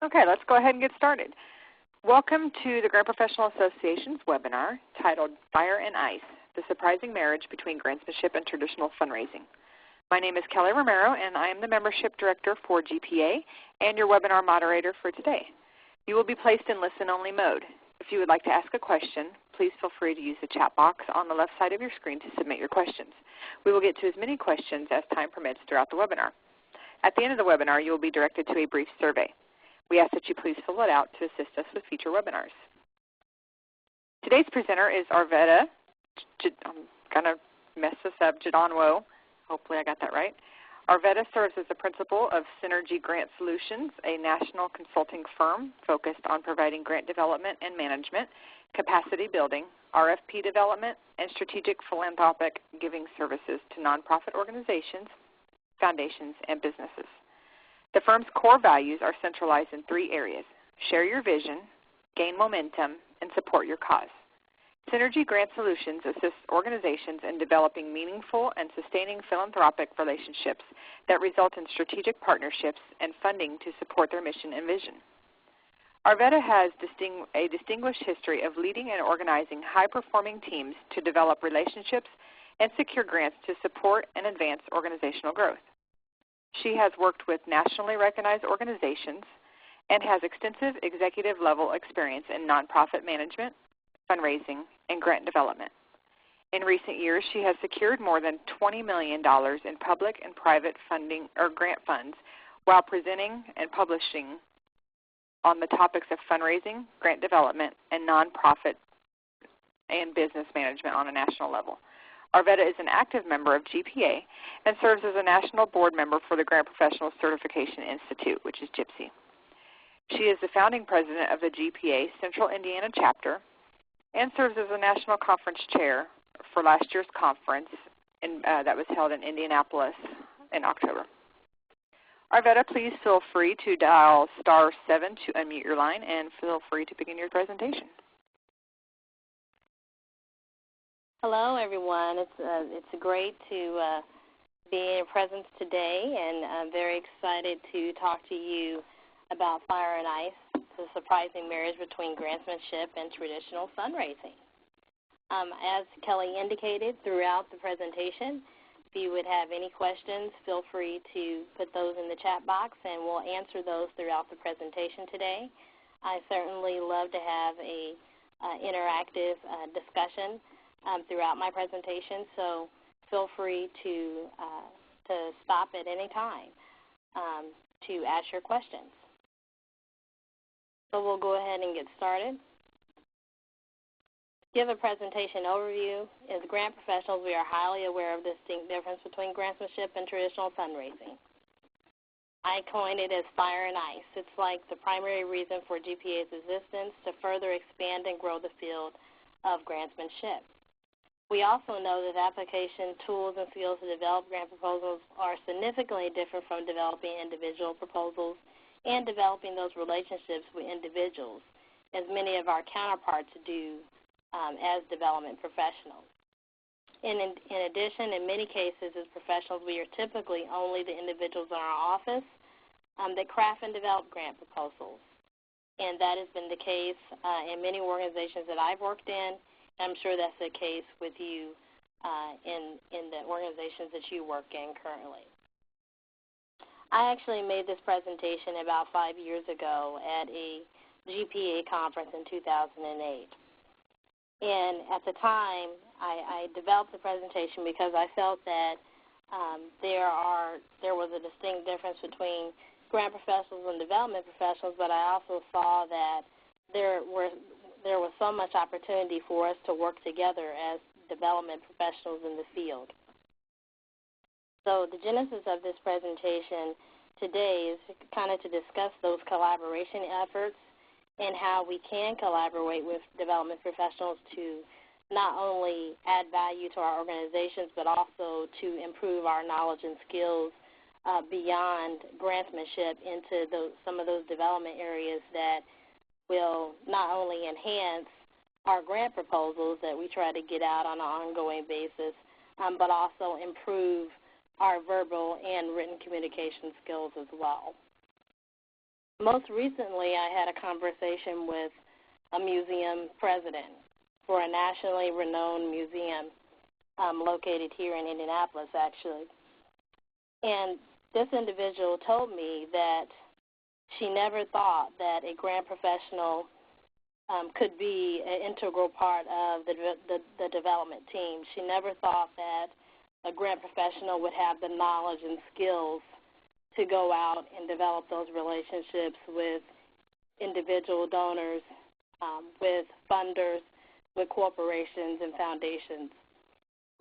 Okay, let's go ahead and get started. Welcome to the Grant Professional Association's webinar titled Fire and Ice, the Surprising Marriage Between Grantsmanship and Traditional Fundraising. My name is Kelly Romero, and I am the Membership Director for GPA and your webinar moderator for today. You will be placed in listen-only mode. If you would like to ask a question, please feel free to use the chat box on the left side of your screen to submit your questions. We will get to as many questions as time permits throughout the webinar. At the end of the webinar, you will be directed to a brief survey. We ask that you please fill it out to assist us with future webinars. Today's presenter is Arvetta. I'm going to mess this up, Jideonwo. Hopefully I got that right. Arvetta serves as the principal of Synergy Grant Solutions, a national consulting firm focused on providing grant development and management, capacity building, RFP development, and strategic philanthropic giving services to nonprofit organizations, foundations, and businesses. The firm's core values are centralized in three areas: share your vision, gain momentum, and support your cause. Synergy Grant Solutions assists organizations in developing meaningful and sustaining philanthropic relationships that result in strategic partnerships and funding to support their mission and vision. Arvetta has a distinguished history of leading and organizing high-performing teams to develop relationships and secure grants to support and advance organizational growth. She has worked with nationally recognized organizations and has extensive executive-level experience in nonprofit management, fundraising, and grant development. In recent years, she has secured more than $20 million in public and private funding or grant funds while presenting and publishing on the topics of fundraising, grant development, and nonprofit and business management on a national level. Arvetta is an active member of GPA and serves as a national board member for the Grant Professional Certification Institute, which is GIPSY. She is the founding president of the GPA Central Indiana chapter and serves as a national conference chair for last year's conference that was held in Indianapolis in October. Arvetta, please feel free to dial *7 to unmute your line, and feel free to begin your presentation. Hello, everyone. It's great to be in your presence today, and I'm very excited to talk to you about Fire and Ice, the surprising marriage between grantsmanship and traditional fundraising. As Kelly indicated throughout the presentation, if you would have any questions, feel free to put those in the chat box, and we'll answer those throughout the presentation today. I certainly love to have a interactive discussion throughout my presentation, so feel free to stop at any time to ask your questions. So we'll go ahead and get started. Give a presentation overview. As grant professionals, we are highly aware of the distinct difference between grantsmanship and traditional fundraising. I coined it as fire and ice. It's like the primary reason for GPA's existence to further expand and grow the field of grantsmanship. We also know that application tools and skills to develop grant proposals are significantly different from developing individual proposals and developing those relationships with individuals, as many of our counterparts do as development professionals. In addition, in many cases as professionals, we are typically only the individuals in our office that craft and develop grant proposals. And that has been the case in many organizations that I've worked in. I'm sure that's the case with you in the organizations that you work in currently. I actually made this presentation about 5 years ago at a GPA conference in 2008. And at the time, I developed the presentation because I felt that there was a distinct difference between grant professionals and development professionals, but I also saw that there was so much opportunity for us to work together as development professionals in the field. So the genesis of this presentation today is kind of to discuss those collaboration efforts and how we can collaborate with development professionals to not only add value to our organizations, but also to improve our knowledge and skills beyond grantsmanship into some of those development areas that will not only enhance our grant proposals that we try to get out on an ongoing basis, but also improve our verbal and written communication skills as well. Most recently, I had a conversation with a museum president for a nationally renowned museum located here in Indianapolis, actually. And this individual told me that she never thought that a grant professional could be an integral part of the development team. She never thought that a grant professional would have the knowledge and skills to go out and develop those relationships with individual donors, with funders, with corporations and foundations.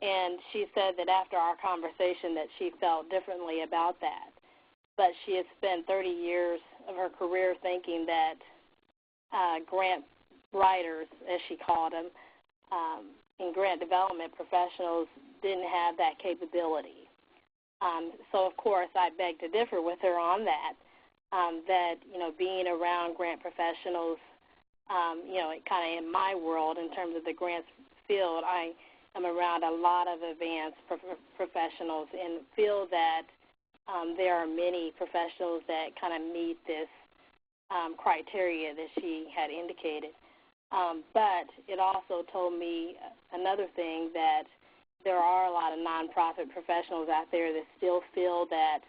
And she said that after our conversation that she felt differently about that. But she had spent 30 years of her career thinking that grant writers, as she called them, and grant development professionals didn't have that capability. So, of course, I beg to differ with her on that, that, being around grant professionals, kind of in my world in terms of the grants field, I am around a lot of advanced professionals and feel that there are many professionals that kind of meet this criteria that she had indicated. But it also told me another thing, that there are a lot of nonprofit professionals out there that still feel that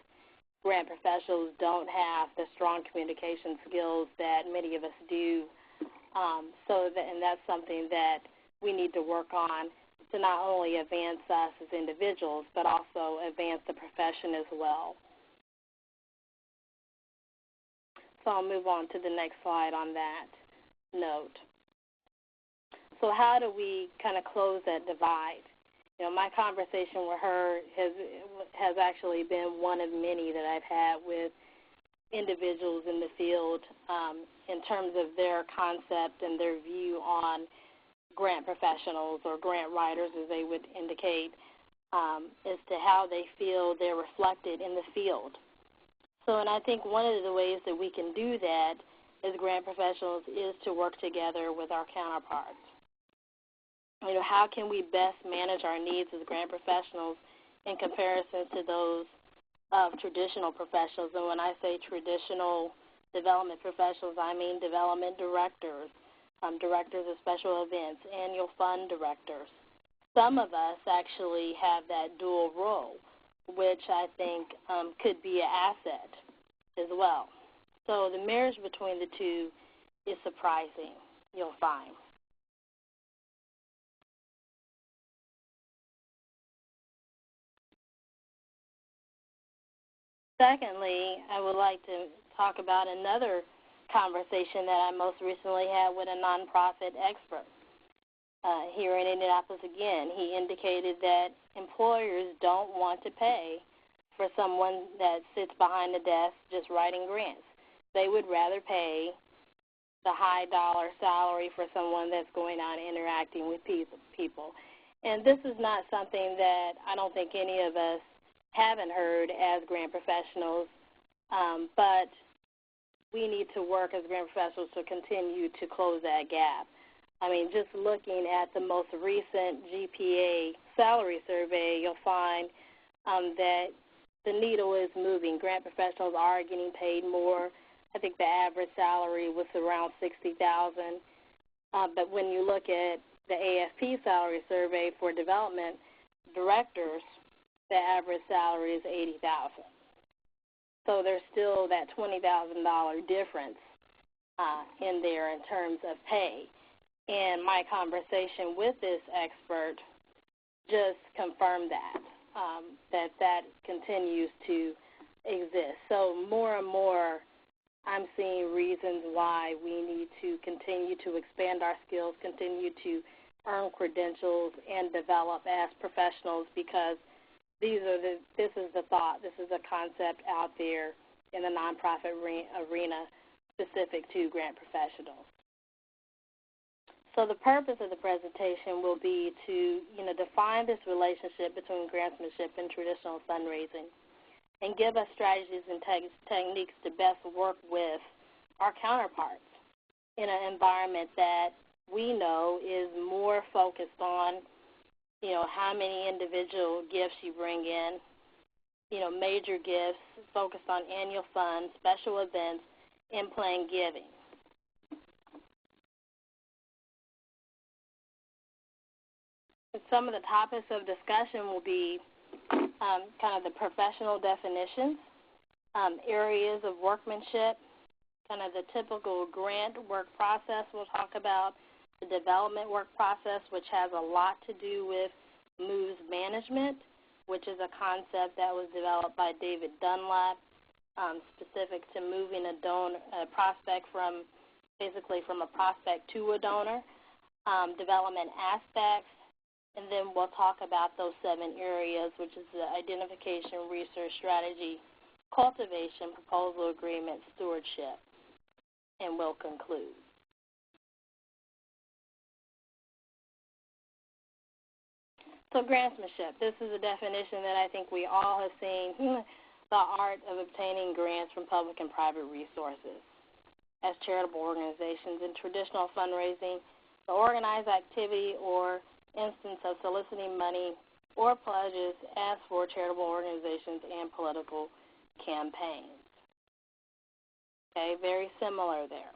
grant professionals don't have the strong communication skills that many of us do. And that's something that we need to work on to not only advance us as individuals, but also advance the profession as well. So I'll move on to the next slide on that note. So how do we kind of close that divide? My conversation with her has actually been one of many that I've had with individuals in the field in terms of their concept and their view on grant professionals or grant writers, as they would indicate, as to how they feel they're reflected in the field. So, and I think one of the ways that we can do that as grant professionals is to work together with our counterparts. How can we best manage our needs as grant professionals in comparison to those of traditional professionals? And when I say traditional development professionals, I mean development directors, directors of special events, annual fund directors. Some of us actually have that dual role, which I think could be an asset as well. So the marriage between the two is surprising, you'll find. Secondly, I would like to talk about another conversation that I most recently had with a nonprofit expert here in Indianapolis again. He indicated that employers don't want to pay for someone that sits behind the desk just writing grants. They would rather pay the high dollar salary for someone that's going out and interacting with people. And this is not something that I don't think any of us haven't heard as grant professionals, but we need to work as grant professionals to continue to close that gap. I mean, just looking at the most recent GPA salary survey, you'll find that the needle is moving. Grant professionals are getting paid more. I think the average salary was around $60,000. But when you look at the AFP salary survey for development directors, the average salary is $80,000. So there's still that $20,000 difference in there in terms of pay. And my conversation with this expert just confirmed that, that continues to exist. So more and more I'm seeing reasons why we need to continue to expand our skills, continue to earn credentials, and develop as professionals, because this is the thought, this is a concept out there in the nonprofit arena specific to grant professionals. So the purpose of the presentation will be to define this relationship between grantsmanship and traditional fundraising, and give us strategies and techniques to best work with our counterparts in an environment that we know is more focused on how many individual gifts you bring in, major gifts, focused on annual funds, special events, in plan giving. And some of the topics of discussion will be kind of the professional definitions, areas of workmanship, kind of the typical grant work process we'll talk about, the development work process, which has a lot to do with moves management, which is a concept that was developed by David Dunlap, specific to moving a prospect from basically from a prospect to a donor, development aspects, and then we'll talk about those 7 areas, which is the identification, research, strategy, cultivation, proposal agreement, stewardship, and we'll conclude. So grantsmanship, this is a definition that I think we all have seen, the art of obtaining grants from public and private resources. As charitable organizations in traditional fundraising, the organized activity or instance of soliciting money or pledges as for charitable organizations and political campaigns. Okay, very similar there.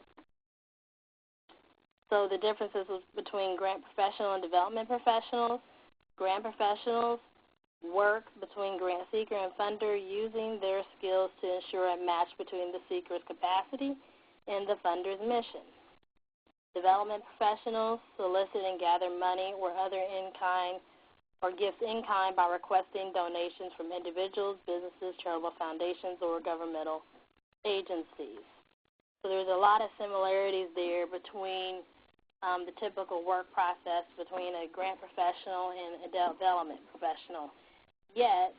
So the differences between grant professional and development professionals. Grant professionals work between grant seeker and funder using their skills to ensure a match between the seeker's capacity and the funder's mission. Development professionals solicit and gather money or other in-kind or gifts in kind by requesting donations from individuals, businesses, charitable foundations, or governmental agencies. So there's a lot of similarities there between the typical work process between a grant professional and a development professional. Yet,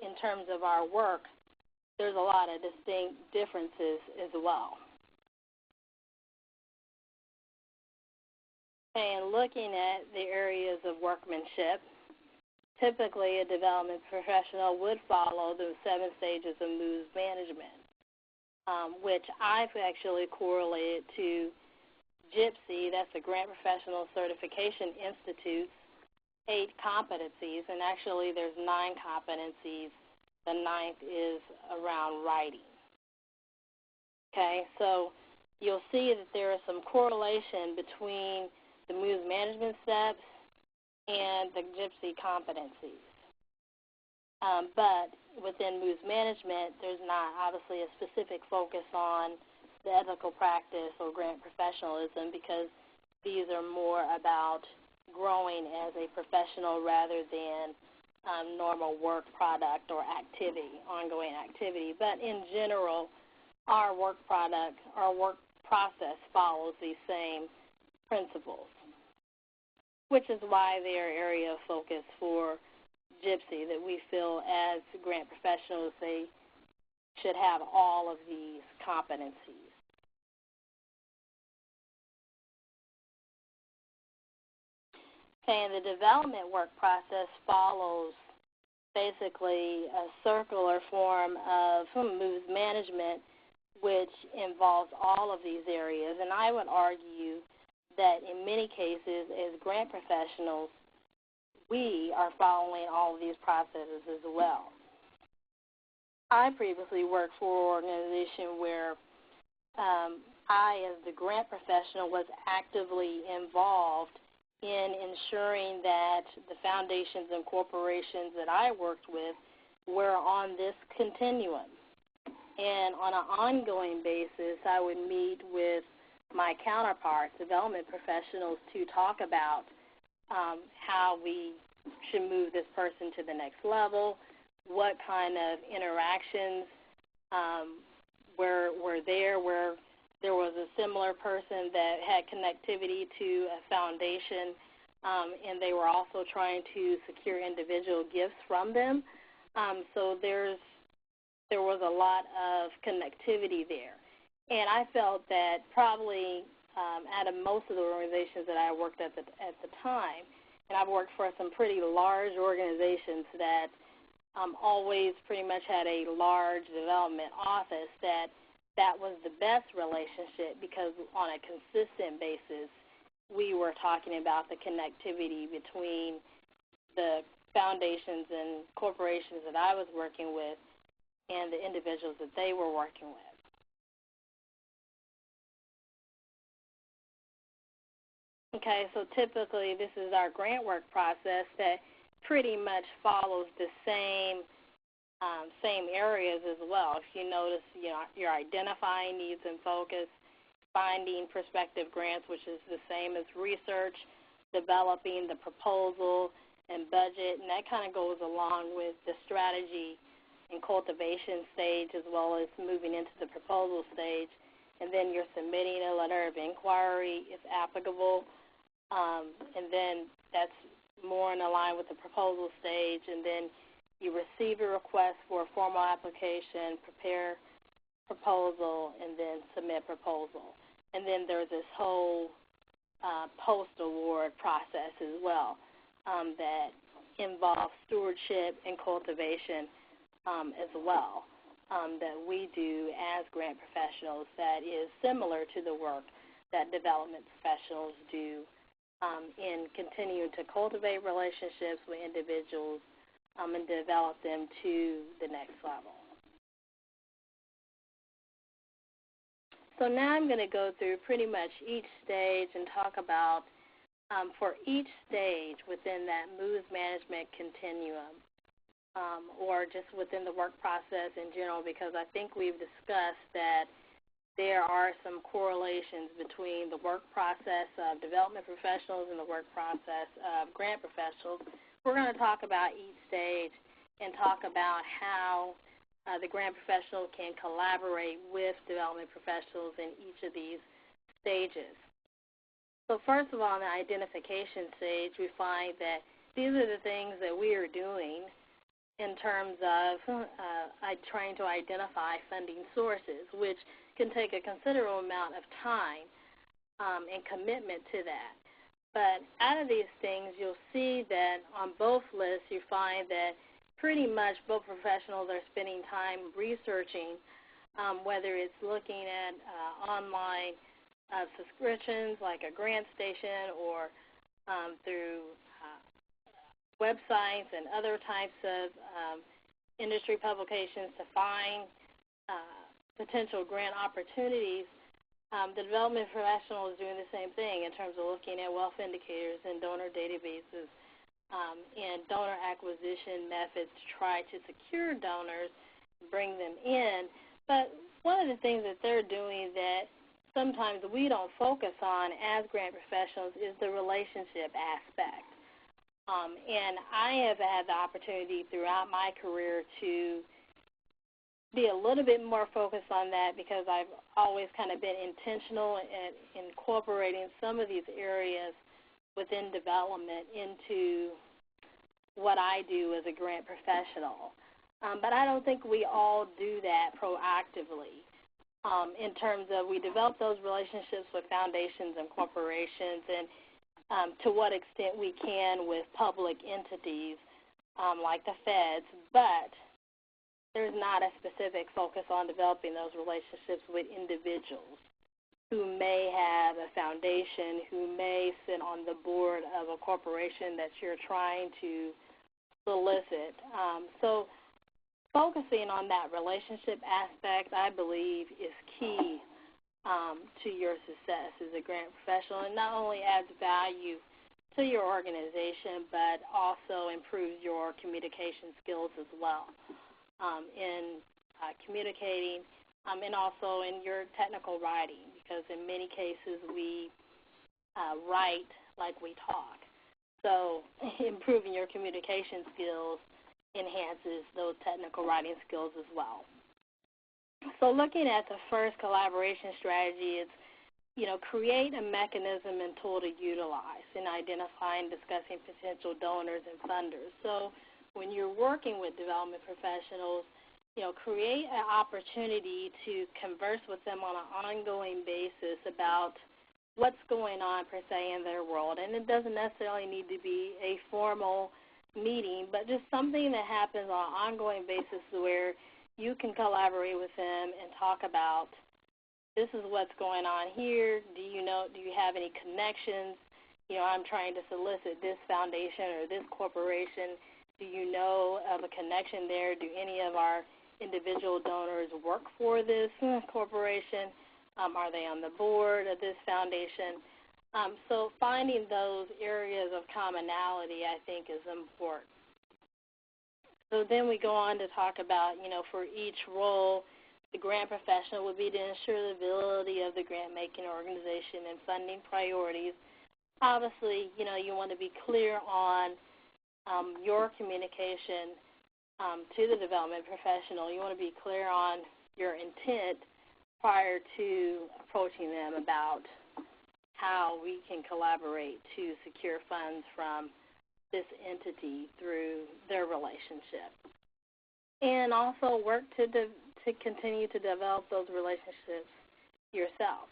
in terms of our work, there's a lot of distinct differences as well. And looking at the areas of workmanship, typically a development professional would follow the 7 stages of moves management, which I've actually correlated to GIPSY, that's the Grant Professional Certification Institute's 8 competencies, and actually there's 9 competencies. The 9th is around writing. Okay, so you'll see that there is some correlation between the moves management steps and the GIPSY competencies. But within moves management, there's not obviously a specific focus on the ethical practice or grant professionalism, because these are more about growing as a professional rather than normal work product or activity, ongoing activity. But in general, our work product, our work process follows these same principles, which is why they are area of focus for GIPSY, that we feel as grant professionals they should have all of these competencies. Okay, and the development work process follows basically a circular form of moves management, which involves all of these areas. And I would argue that in many cases, as grant professionals, we are following all of these processes as well. I previously worked for an organization where I, as the grant professional, was actively involved in ensuring that the foundations and corporations that I worked with were on this continuum. And on an ongoing basis, I would meet with my counterparts, development professionals, to talk about how we should move this person to the next level, what kind of interactions were there, where there was a similar person that had connectivity to a foundation, and they were also trying to secure individual gifts from them. So there was a lot of connectivity there. And I felt that probably out of most of the organizations that I worked at the time, and I've worked for some pretty large organizations that always pretty much had a large development office, that was the best relationship, because on a consistent basis we were talking about the connectivity between the foundations and corporations that I was working with and the individuals that they were working with. Okay, so typically this is our grant work process that pretty much follows the same areas as well. If you notice, you're identifying needs and focus, finding prospective grants, which is the same as research, developing the proposal and budget, and that kind of goes along with the strategy and cultivation stage as well as moving into the proposal stage. And then you're submitting a letter of inquiry if applicable, and then that's more in line with the proposal stage, and then you receive a request for a formal application, prepare proposal, and then submit proposal. And then there's this whole post-award process as well that involves stewardship and cultivation as well that we do as grant professionals that is similar to the work that development professionals do in continuing to cultivate relationships with individuals and develop them to the next level. So now I'm going to go through pretty much each stage and talk about for each stage within that moves management continuum or just within the work process in general, because I think we've discussed that there are some correlations between the work process of development professionals and the work process of grant professionals. We're going to talk about each stage and talk about how the grant professional can collaborate with development professionals in each of these stages. So first of all, in the identification stage, we find that these are the things that we are doing in terms of trying to identify funding sources, which can take a considerable amount of time and commitment to that. But out of these things, you'll see that on both lists you find that pretty much both professionals are spending time researching, whether it's looking at online subscriptions like a grant station or through websites and other types of industry publications to find potential grant opportunities. The development professional is doing the same thing in terms of looking at wealth indicators and donor databases and donor acquisition methods to try to secure donors, bring them in. But one of the things that they're doing that sometimes we don't focus on as grant professionals is the relationship aspect. And I have had the opportunity throughout my career to be a little bit more focused on that because I've always kind of been intentional in incorporating some of these areas within development into what I do as a grant professional. But I don't think we all do that proactively in terms of we develop those relationships with foundations and corporations and to what extent we can with public entities like the feds, but there's not a specific focus on developing those relationships with individuals who may have a foundation, who may sit on the board of a corporation that you're trying to solicit. So focusing on that relationship aspect, I believe, is key to your success as a grant professional, and not only adds value to your organization, but also improves your communication skills as well. In communicating and also in your technical writing, because in many cases we write like we talk. So improving your communication skills enhances those technical writing skills as well. So looking at the first collaboration strategy, it's create a mechanism and tool to utilize in identifying and discussing potential donors and funders. So when you're working with development professionals, create an opportunity to converse with them on an ongoing basis about what's going on, per se, in their world. And it doesn't necessarily need to be a formal meeting, but just something that happens on an ongoing basis where you can collaborate with them and talk about this is what's going on here. Do you have any connections? I'm trying to solicit this foundation or this corporation. Do you know of a connection there? Do any of our individual donors work for this corporation? Are they on the board of this foundation? So finding those areas of commonality, I think, is important. So then we go on to talk about, for each role, the grant professional would be to ensure the ability of the grant-making organization and funding priorities. Obviously, you want to be clear on your communication to the development professional. You want to be clear on your intent prior to approaching them about how we can collaborate to secure funds from this entity through their relationship. And also work to continue to develop those relationships yourself.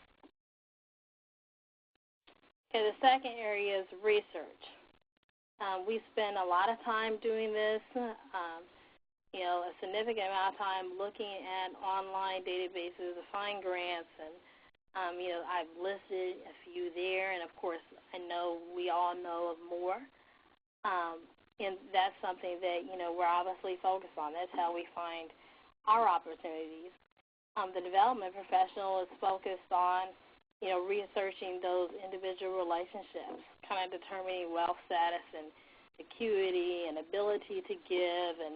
Okay, the second area is research. We spend a lot of time doing this, a significant amount of time looking at online databases to find grants, and I've listed a few there, and of course I know we all know of more. And that's something that, we're obviously focused on. That's how we find our opportunities. The development professional is focused on, researching those individual relationships, kind of determining wealth status and acuity and ability to give and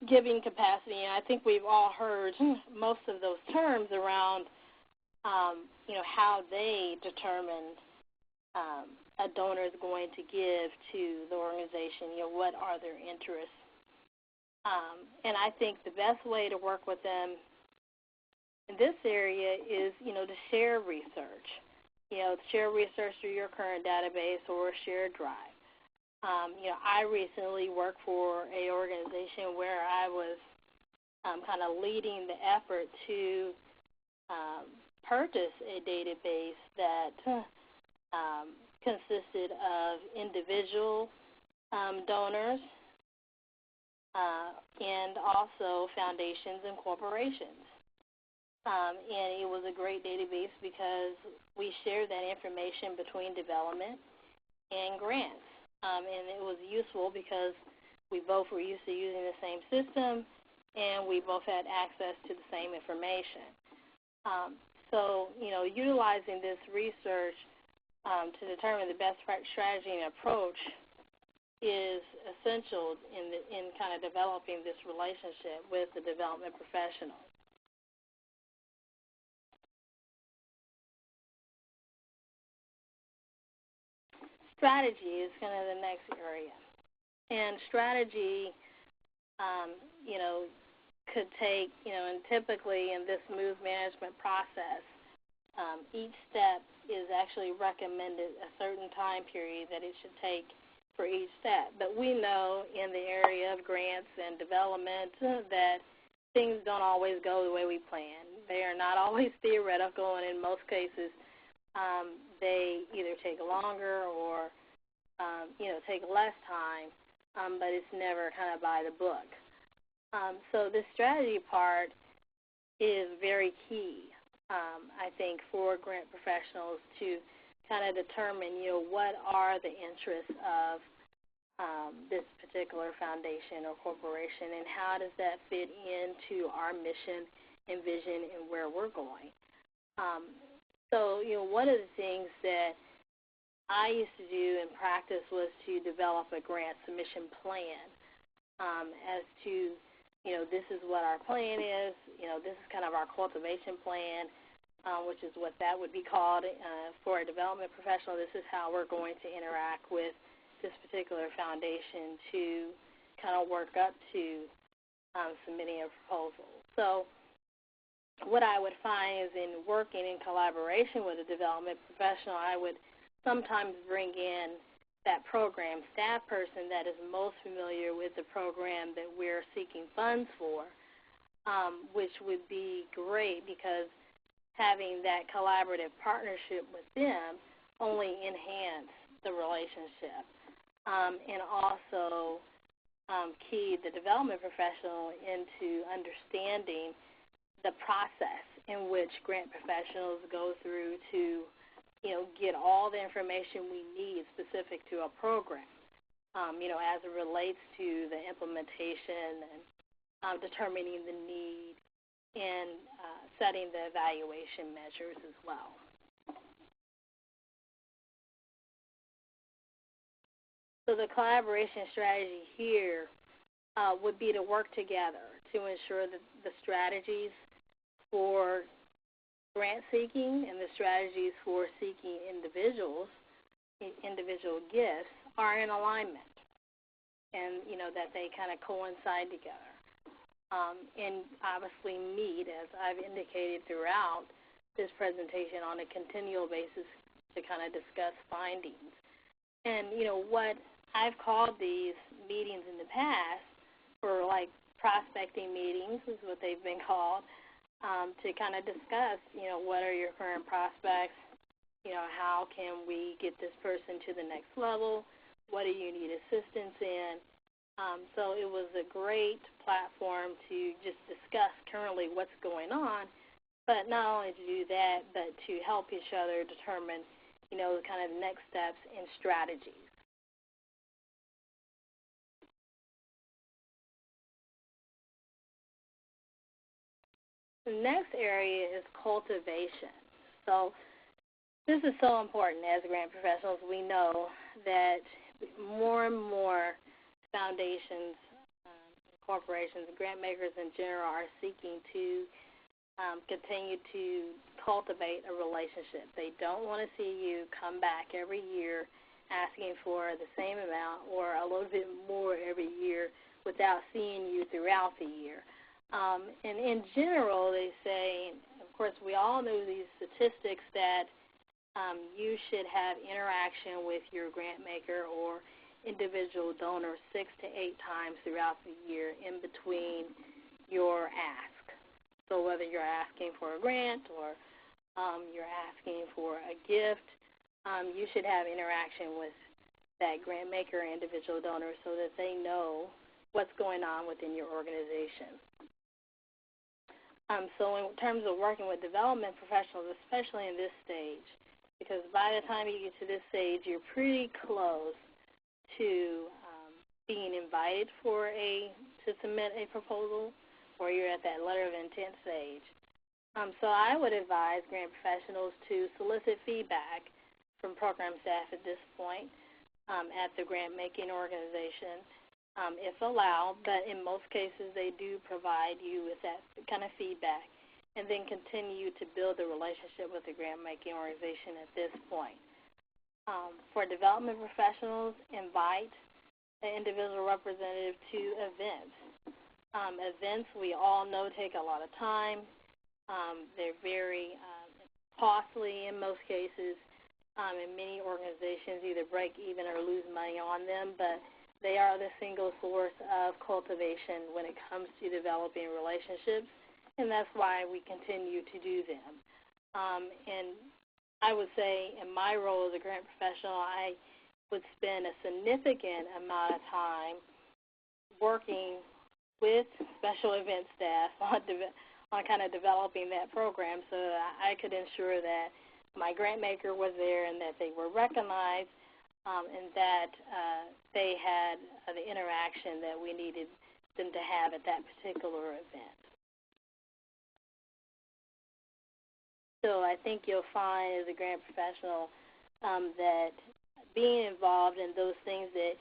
giving capacity. And I think we've all heard most of those terms around, how they determine a donor is going to give to the organization, what are their interests. And I think the best way to work with them in this area is, to share research. Share research through your current database or a shared drive. I recently worked for an organization where I was kind of leading the effort to purchase a database that consisted of individual donors and also foundations and corporations. And it was a great database because we shared that information between development and grants. And it was useful because we both were used to using the same system and we both had access to the same information. So, utilizing this research to determine the best strategy and approach is essential in kind of developing this relationship with the development professional. Strategy is kind of the next area. And strategy, could take, and typically in this move management process, each step is actually recommended a certain time period that it should take for each step. But we know in the area of grants and development that things don't always go the way we plan. They are not always theoretical, and in most cases they either take longer or take less time, but it's never kind of by the book. So the strategy part is very key, I think, for grant professionals to kind of determine, what are the interests of this particular foundation or corporation, and how does that fit into our mission and vision and where we're going. So, one of the things that I used to do in practice was to develop a grant submission plan as to, this is what our plan is, this is kind of our cultivation plan, which is what that would be called for a development professional. This is how we're going to interact with this particular foundation to kind of work up to submitting a proposal. So what I would find is in working in collaboration with a development professional, I would sometimes bring in that program staff person that is most familiar with the program that we're seeking funds for, which would be great because having that collaborative partnership with them only enhance the relationship and also key the development professional into understanding the process in which grant professionals go through to get all the information we need specific to a program, as it relates to the implementation and determining the need and setting the evaluation measures as well. So the collaboration strategy here would be to work together to ensure that the strategies for grant seeking and the strategies for seeking individual gifts are in alignment, and that they kind of coincide together, and obviously meet, as I've indicated throughout this presentation, on a continual basis to kind of discuss findings. And what I've called these meetings in the past, for like prospecting meetings is what they've been called, to kind of discuss, what are your current prospects, how can we get this person to the next level, what do you need assistance in. So it was a great platform to just discuss currently what's going on, but not only to do that, but to help each other determine, the kind of next steps and strategies. The next area is cultivation. So this is so important as grant professionals. We know that more and more foundations, corporations, grant makers in general are seeking to continue to cultivate a relationship. They don't want to see you come back every year asking for the same amount or a little bit more every year without seeing you throughout the year. And in general, they say, of course, we all know these statistics that you should have interaction with your grant maker or individual donor 6 to 8 times throughout the year in between your ask. So whether you're asking for a grant or you're asking for a gift, you should have interaction with that grant maker or individual donor so that they know what's going on within your organization. So in terms of working with development professionals, especially in this stage, because by the time you get to this stage, you're pretty close to being invited to submit a proposal, or you're at that letter of intent stage. So I would advise grant professionals to solicit feedback from program staff at this point at the grant-making organization, if allowed, but in most cases they do provide you with that kind of feedback, and then continue to build a relationship with the grant-making organization at this point. For development professionals, invite an individual representative to events. Events, we all know, take a lot of time. They're very costly in most cases, and many organizations either break even or lose money on them, but they are the single source of cultivation when it comes to developing relationships, and that's why we continue to do them. And I would say in my role as a grant professional, I would spend a significant amount of time working with special event staff on kind of developing that program so that I could ensure that my grant maker was there and that they were recognized, and that they had the interaction that we needed them to have at that particular event. So I think you'll find as a grant professional that being involved in those things that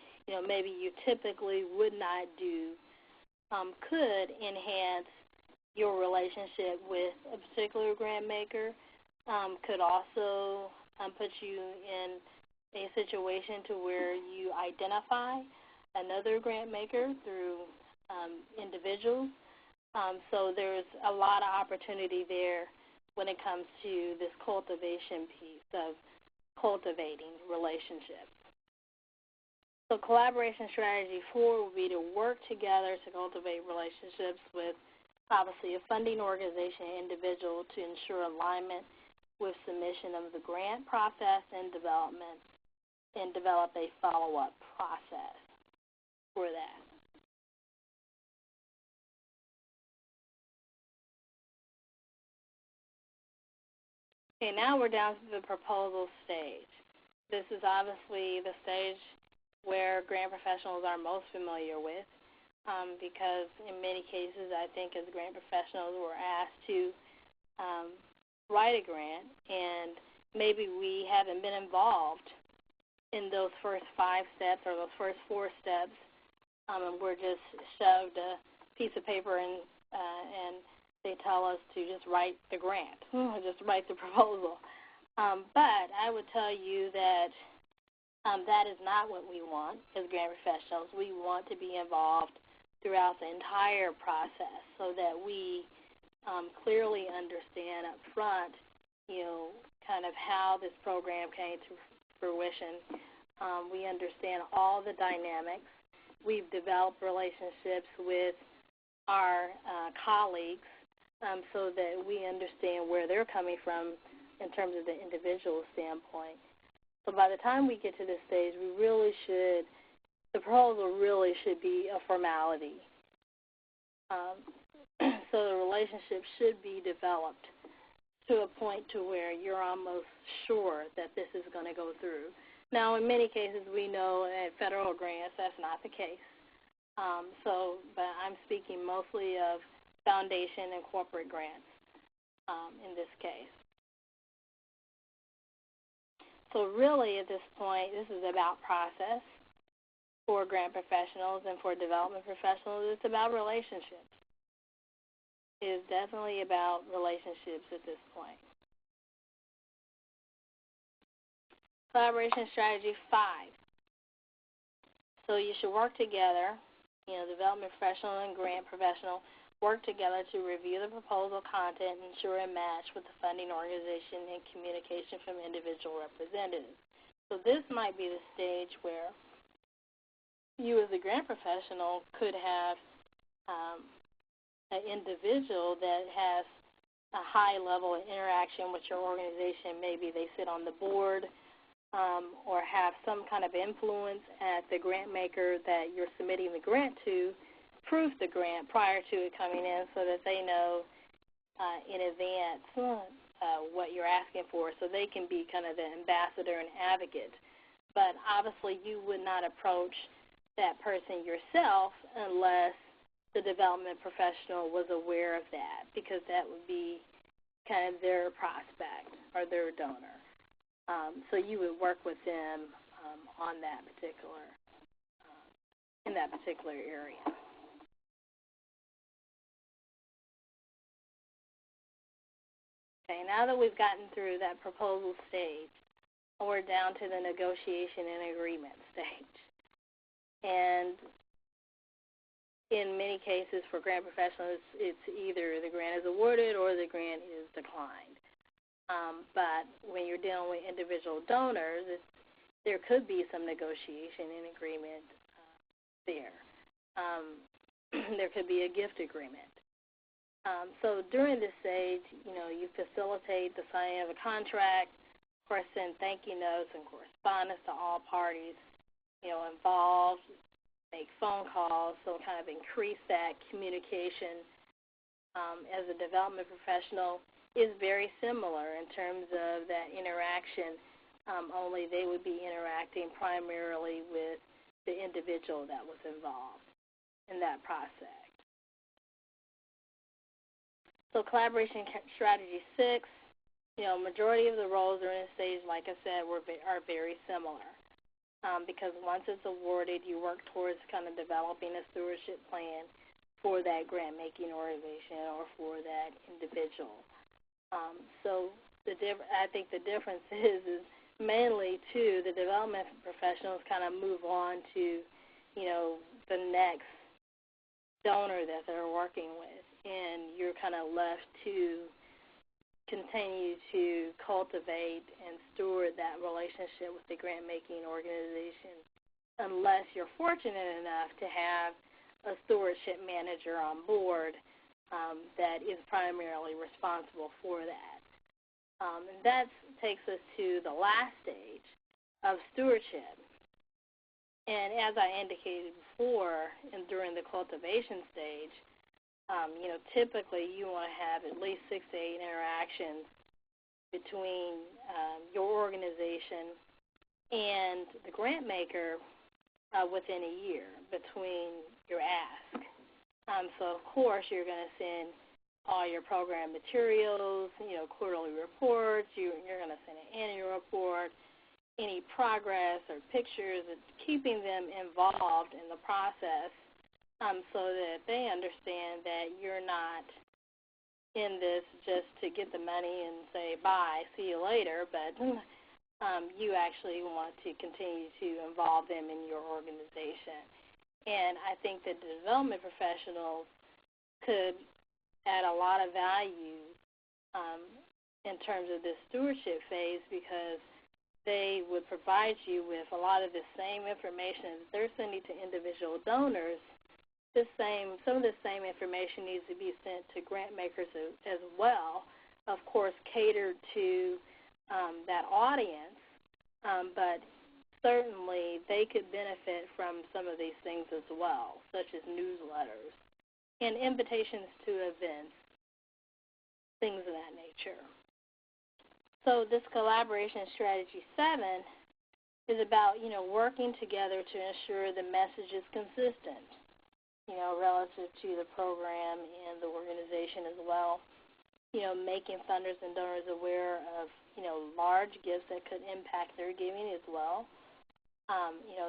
maybe you typically would not do could enhance your relationship with a particular grant maker, could also put you in a situation to where you identify another grant maker through individuals. So there's a lot of opportunity there when it comes to this cultivation piece of cultivating relationships. So collaboration strategy 4 would be to work together to cultivate relationships with, obviously, a funding organization and individual to ensure alignment with submission of the grant process and development, and develop a follow-up process for that. Okay, now we're down to the proposal stage. This is obviously the stage where grant professionals are most familiar with, because in many cases I think as grant professionals we're asked to write a grant, and maybe we haven't been involved in those first 5 steps or those first 4 steps, and we're just shoved a piece of paper and they tell us to just write the grant, just write the proposal. But I would tell you that that is not what we want as grant professionals. We want to be involved throughout the entire process so that we clearly understand up front, kind of how this program came to fruition. We understand all the dynamics. We've developed relationships with our colleagues so that we understand where they're coming from in terms of the individual standpoint. So by the time we get to this stage, the proposal really should be a formality. So the relationship should be developed to a point to where you're almost sure that this is going to go through. Now, in many cases, we know at federal grants that's not the case. But I'm speaking mostly of foundation and corporate grants in this case. So really at this point, this is about process for grant professionals and for development professionals. It's about relationships. It is definitely about relationships at this point. Collaboration strategy 5. So you should work together, development professional and grant professional, work together to review the proposal content and ensure a match with the funding organization and communication from individual representatives. So this might be the stage where you as a grant professional could have an individual that has a high level of interaction with your organization. Maybe they sit on the board or have some kind of influence at the grant maker that you're submitting the grant to, proof the grant prior to it coming in so that they know in advance what you're asking for, so they can be kind of the ambassador and advocate. But obviously you would not approach that person yourself unless the development professional was aware of that, because that would be kind of their prospect or their donor. So you would work with them on that particular, in that particular area. Okay, now that we've gotten through that proposal stage, we're down to the negotiation and agreement stage. And in many cases for grant professionals, it's either the grant is awarded or the grant is declined. But when you're dealing with individual donors, there could be some negotiation and agreement there. There could be a gift agreement. So during this stage, you facilitate the signing of a contract, of course, send thank you notes and correspondence to all parties, involved, make phone calls, so kind of increase that communication. As a development professional is very similar in terms of that interaction, only they would be interacting primarily with the individual that was involved in that process. So collaboration strategy 6, majority of the roles during this stage, like I said, are very similar. Because once it's awarded, you work towards kind of developing a stewardship plan for that grant-making organization or for that individual. So I think the difference is mainly, too, the development professionals kind of move on to, the next donor that they're working with, and you're kind of left to continue to cultivate and steward that relationship with the grant-making organization unless you're fortunate enough to have a stewardship manager on board that is primarily responsible for that. And that takes us to the last stage of stewardship. And as I indicated before, and during the cultivation stage, typically you want to have at least 6 to 8 interactions between your organization and the grant maker within a year between your ask. So, of course, you're going to send all your program materials, quarterly reports. You're going to send an annual report. any progress or pictures, and keeping them involved in the process so that they understand that you're not in this just to get the money and say bye, see you later, but you actually want to continue to involve them in your organization. And I think that the development professionals could add a lot of value in terms of this stewardship phase, because they would provide you with a lot of the same information that they're sending to individual donors. Some of the same information needs to be sent to grant makers as well, of course catered to that audience, but certainly they could benefit from some of these things as well, such as newsletters and invitations to events, things of that nature. So this collaboration strategy 7 is about, working together to ensure the message is consistent, relative to the program and the organization as well. Making funders and donors aware of, large gifts that could impact their giving as well.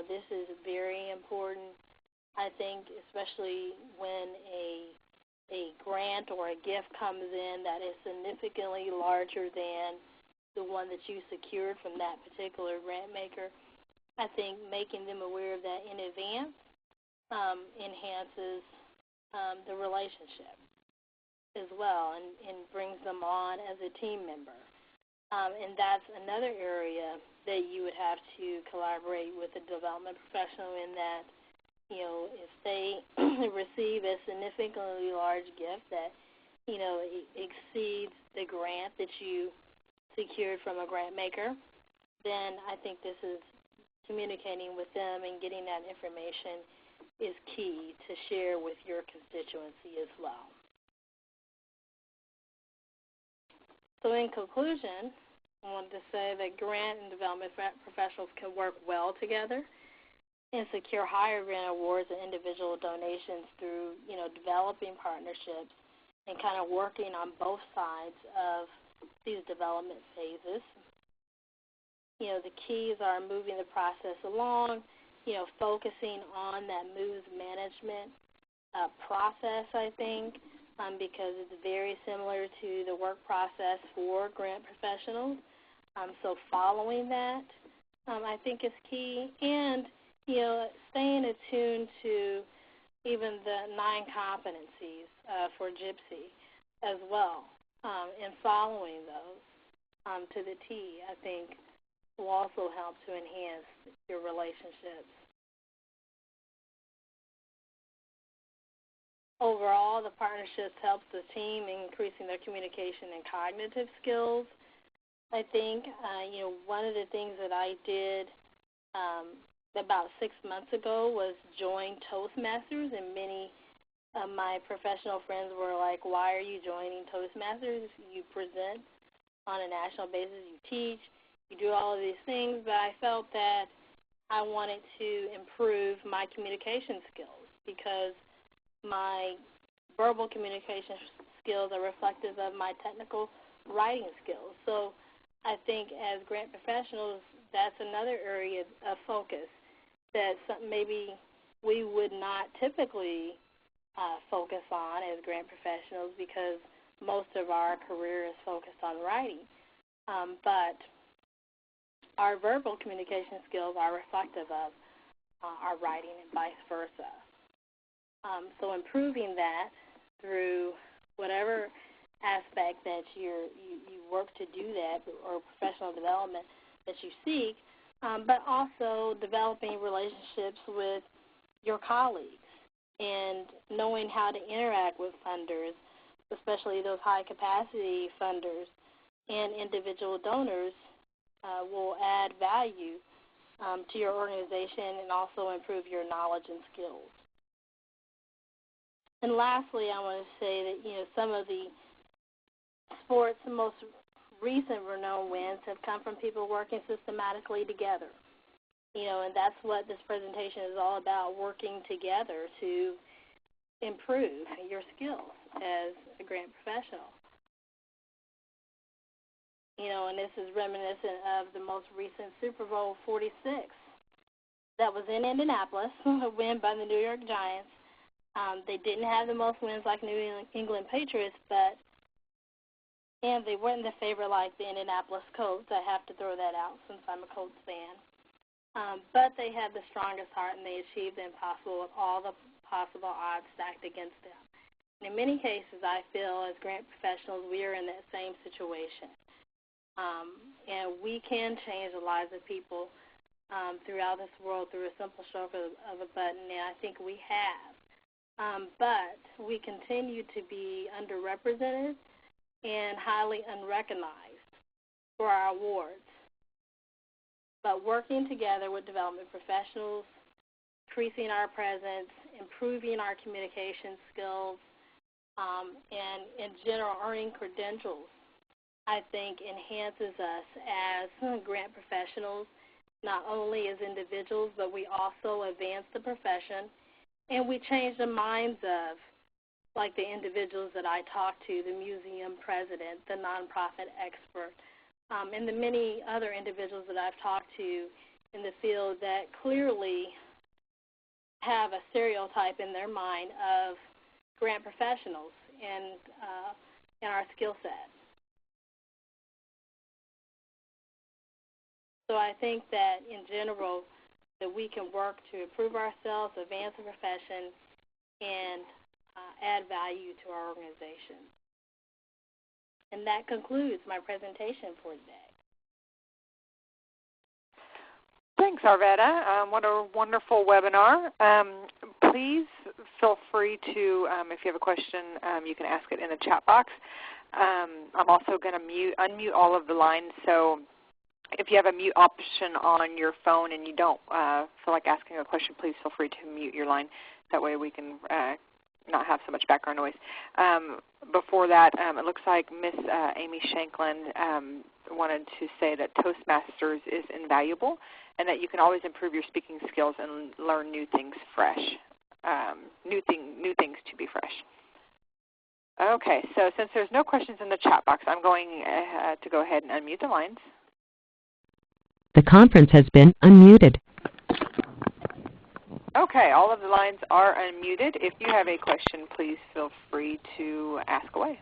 This is very important, I think, especially when a grant or a gift comes in that is significantly larger than the one that you secured from that particular grant maker. I think making them aware of that in advance enhances the relationship as well and brings them on as a team member. And that's another area that you would have to collaborate with a development professional in that, if they receive a significantly large gift that, exceeds the grant that you secured from a grant maker, then I think this is communicating with them and getting that information is key to share with your constituency as well. So in conclusion, I wanted to say that grant and development professionals can work well together and secure higher grant awards and individual donations through, developing partnerships and kind of working on both sides of these development phases. The keys are moving the process along, focusing on that moves management process, I think, because it's very similar to the work process for grant professionals. So following that, I think is key. And, staying attuned to even the 9 competencies for GIPSY as well, and following those to the T, I think, will also help to enhance your relationships. Overall, the partnerships helps the team in increasing their communication and cognitive skills. I think, one of the things that I did about 6 months ago was join Toastmasters, and many of my professional friends were like, why are you joining Toastmasters? You present on a national basis, you teach, you do all of these things, but I felt that I wanted to improve my communication skills because my verbal communication skills are reflective of my technical writing skills. So I think as grant professionals, that's another area of focus that maybe we would not typically focus on as grant professionals because most of our career is focused on writing. But our verbal communication skills are reflective of our writing and vice versa. So improving that through whatever aspect that you work to do that, or professional development that you seek, but also developing relationships with your colleagues and knowing how to interact with funders, especially those high-capacity funders and individual donors, will add value to your organization and also improve your knowledge and skills. And lastly, I want to say that, some of the sports' most recent renowned wins have come from people working systematically together. And that's what this presentation is all about, working together to improve your skills as a grant professional. and this is reminiscent of the most recent Super Bowl 46 that was in Indianapolis, a win by the New York Giants. They didn't have the most wins like New England Patriots, and they weren't the favorite like the Indianapolis Colts. I have to throw that out since I'm a Colts fan. But they had the strongest heart, and they achieved the impossible with all the possible odds stacked against them. And in many cases, I feel as grant professionals, we are in that same situation. And we can change the lives of people throughout this world through a simple stroke of a button, and I think we have. But we continue to be underrepresented and highly unrecognized for our awards. But working together with development professionals, increasing our presence, improving our communication skills, and in general earning credentials, I think enhances us as grant professionals, not only as individuals, but we also advance the profession, and we change the minds of, like the individuals that I talk to, the museum president, the nonprofit expert, and the many other individuals that I've talked to in the field that clearly have a stereotype in their mind of grant professionals and our skill set. So I think that in general that we can work to improve ourselves, advance the profession, and add value to our organization. And that concludes my presentation for today. Thanks, Arvetta. What a wonderful webinar. Please feel free to, if you have a question, you can ask it in the chat box. I'm also going to unmute all of the lines, so if you have a mute option on your phone and you don't feel like asking a question, please feel free to mute your line. That way we can not have so much background noise. Before that, it looks like Miss Amy Shanklin wanted to say that Toastmasters is invaluable and that you can always improve your speaking skills and learn new things fresh, new things to be fresh. Okay, so since there's no questions in the chat box, I'm going to go ahead and unmute the lines. The conference has been unmuted. Okay, all of the lines are unmuted. If you have a question, please feel free to ask away.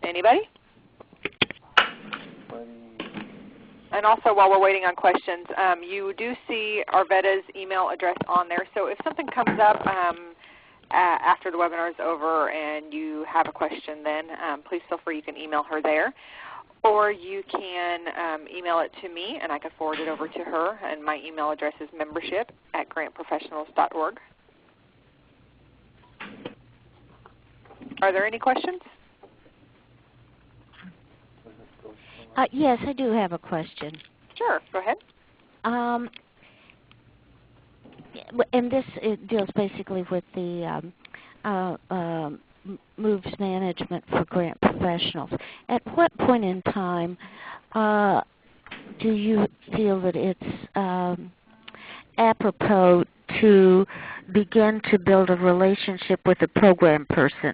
Anybody? And also, while we're waiting on questions, you do see Arvetta's email address on there. So if something comes up after the webinar is over and you have a question, then please feel free. You can email her there. Or you can email it to me, and I can forward it over to her. And my email address is membership@grantprofessionals.org. Are there any questions? Yes, I do have a question. Sure, go ahead. And this deals basically with the moves management for grant professionals. At what point in time do you feel that it's apropos to begin to build a relationship with a program person?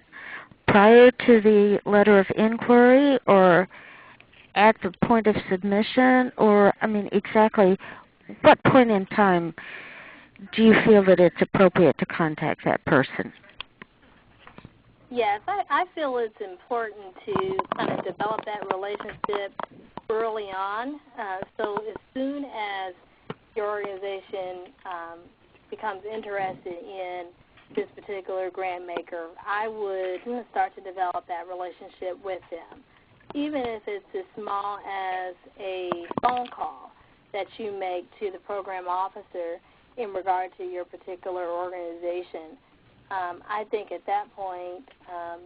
Prior to the letter of inquiry, or at the point of submission, or, I mean, exactly what point in time do you feel that it's appropriate to contact that person? Yes, I feel it's important to kind of develop that relationship early on. So as soon as your organization becomes interested in this particular grant maker, I would start to develop that relationship with them, even if it's as small as a phone call that you make to the program officer in regard to your particular organization. I think at that point,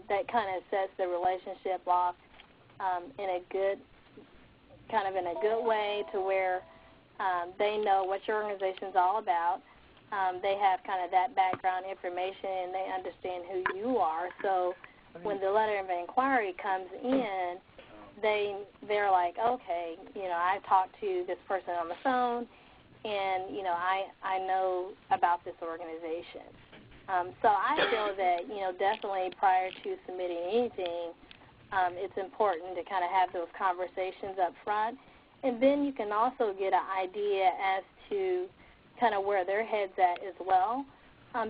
that kind of sets the relationship off in a good way, to where they know what your organization is all about. They have kind of that background information, and they understand who you are. So when the letter of inquiry comes in, they're like, okay, I talked to this person on the phone, and I know about this organization. So I feel that definitely prior to submitting anything, it's important to kind of have those conversations up front, and then you can also get an idea as to kind of where their head's at as well,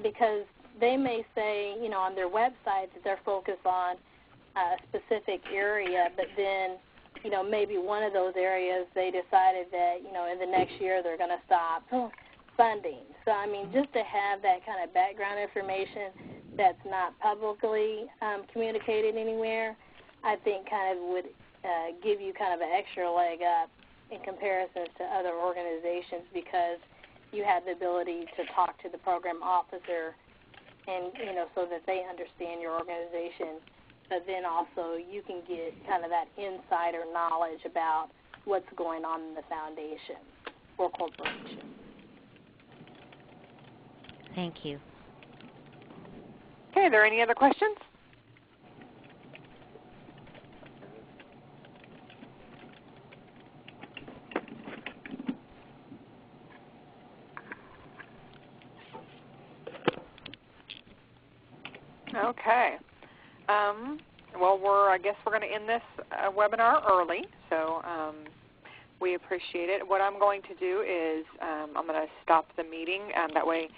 because they may say on their website that they're focused on a specific area, but then maybe one of those areas they decided that in the next year they're going to stop funding. So I mean, just to have that kind of background information that's not publicly communicated anywhere, I think kind of would give you kind of an extra leg up in comparison to other organizations, because you have the ability to talk to the program officer and so that they understand your organization, but then also you can get kind of that insider knowledge about what's going on in the foundation or corporation. Thank you. Okay, are there any other questions? Okay. Well, I guess we're going to end this webinar early, so we appreciate it. What I'm going to do is I'm going to stop the meeting. That way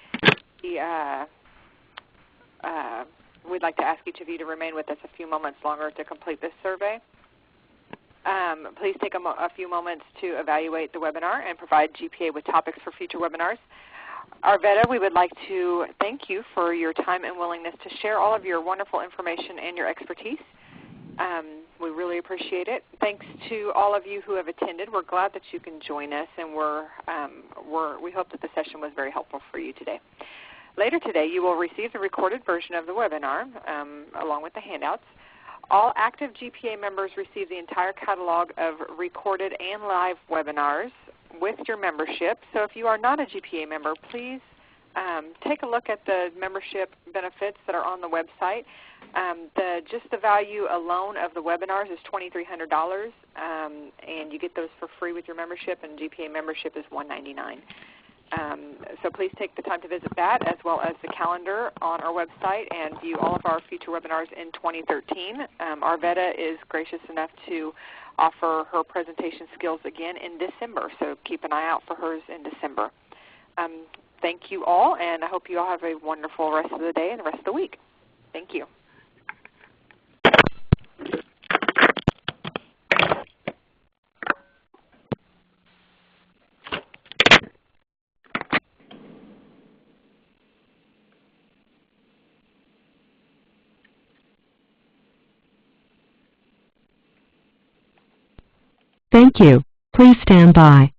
we'd like to ask each of you to remain with us a few moments longer to complete this survey. Please take a few moments to evaluate the webinar and provide GPA with topics for future webinars. Arvetta, we would like to thank you for your time and willingness to share all of your wonderful information and your expertise. We really appreciate it. Thanks to all of you who have attended. We're glad that you can join us, and we hope that the session was very helpful for you today. Later today, you will receive the recorded version of the webinar along with the handouts. All active GPA members receive the entire catalog of recorded and live webinars with your membership. So if you are not a GPA member, please take a look at the membership benefits that are on the website. Just the value alone of the webinars is $2,300, and you get those for free with your membership, and GPA membership is $199. So please take the time to visit that, as well as the calendar on our website, and view all of our future webinars in 2013. Arvetta is gracious enough to offer her presentation skills again in December, so keep an eye out for hers in December. Thank you all, and I hope you all have a wonderful rest of the day and the rest of the week. Thank you. Thank you. Please stand by.